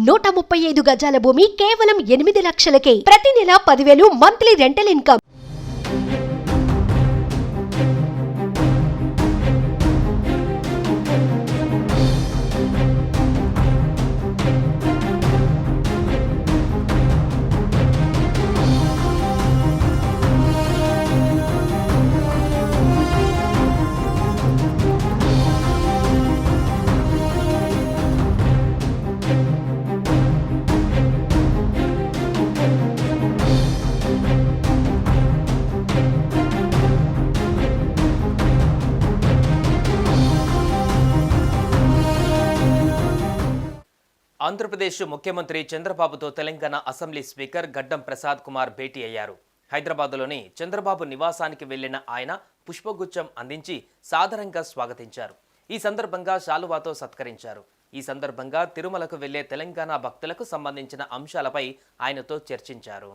135 గజాల భూమి కేవలం 8 లక్షలకే. ప్రతి నెల 10,000 మంత్లీ రెంటల్ ఇన్కమ్. ఆంధ్రప్రదేశ్ ముఖ్యమంత్రి చంద్రబాబుతో తెలంగాణ అసెంబ్లీ స్పీకర్ గడ్డం ప్రసాద్ కుమార్ భేటీ అయ్యారు. హైదరాబాద్లోని చంద్రబాబు నివాసానికి వెళ్లిన ఆయన పుష్పగుచ్చం అందించి సాదరంగా స్వాగతించారు. ఈ సందర్భంగా శాలువాతో సత్కరించారు. ఈ సందర్భంగా తిరుమలకు వెళ్లే తెలంగాణ భక్తులకు సంబంధించిన అంశాలపై ఆయనతో చర్చించారు.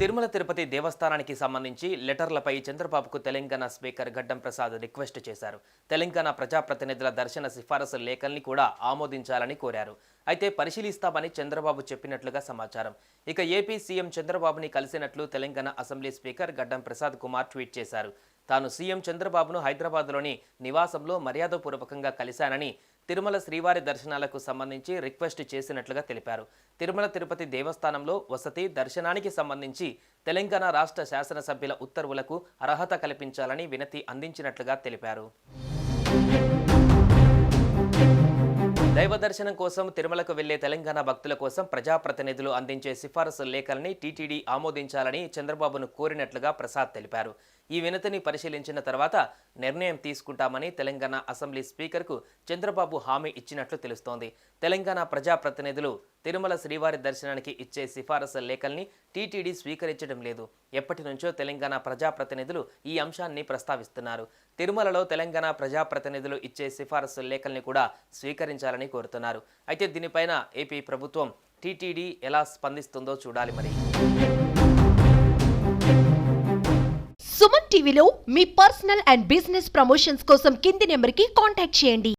తిరుమల తిరుపతి దేవస్థానానికి సంబంధించి లెటర్లపై చంద్రబాబుకు తెలంగాణ స్పీకర్ గడ్డం ప్రసాద్ రిక్వెస్ట్ చేశారు. తెలంగాణ ప్రజాప్రతినిధుల దర్శన సిఫారసు లేఖల్ని కూడా ఆమోదించాలని కోరారు. అయితే పరిశీలిస్తామని చంద్రబాబు చెప్పినట్లుగా సమాచారం. ఇక ఏపీ సీఎం చంద్రబాబుని కలిసినట్లు తెలంగాణ అసెంబ్లీ స్పీకర్ గడ్డం ప్రసాద్ కుమార్ ట్వీట్ చేశారు. తాను సీఎం చంద్రబాబును హైదరాబాద్లోని నివాసంలో మర్యాదపూర్వకంగా కలిశానని, తిరుమల శ్రీవారి దర్శనాలకు సంబంధించి రిక్వెస్ట్ చేసినట్లుగా తెలిపారు. తిరుమల తిరుపతి దేవస్థానంలో వసతి దర్శనానికి సంబంధించి తెలంగాణ రాష్ట్ర శాసనసభ్యుల ఉత్తర్వులకు అర్హత కల్పించాలని వినతి అందించినట్లుగా తెలిపారు. దైవ దర్శనం కోసం తిరుమలకు వెళ్లే తెలంగాణ భక్తుల కోసం ప్రజాప్రతినిధులు అందించే సిఫారసు లేఖల్ని టీటీడీ ఆమోదించాలని చంద్రబాబును కోరినట్లుగా ప్రసాద్ తెలిపారు. ఈ వినతిని పరిశీలించిన తర్వాత నిర్ణయం తీసుకుంటామని తెలంగాణ అసెంబ్లీ స్పీకర్కు చంద్రబాబు హామీ ఇచ్చినట్లు తెలుస్తోంది. తెలంగాణ ప్రజాప్రతినిధులు తిరుమల శ్రీవారి దర్శనానికి ఇచ్చే సిఫారసు లేఖల్ని టీటీడీ స్వీకరించడం లేదు. ఎప్పటి నుంచో తెలంగాణ ప్రజాప్రతినిధులు ఈ అంశాన్ని ప్రస్తావిస్తున్నారు. తిరుమలలో తెలంగాణ ప్రజాప్రతినిధులు ఇచ్చే సిఫారసు లేఖల్ని కూడా స్వీకరించాలని కోరుతున్నారు. అయితే దీనిపైన ఏపీ ప్రభుత్వం టీటీడీ ఎలా స్పందిస్తుందో చూడాలి. మరి సుమన్ టీవీలో మీ పర్సనల్ అండ్ బిజినెస్ ప్రమోషన్స్ కోసం కింది నెంబర్కి కాంటాక్ట్ చేయండి.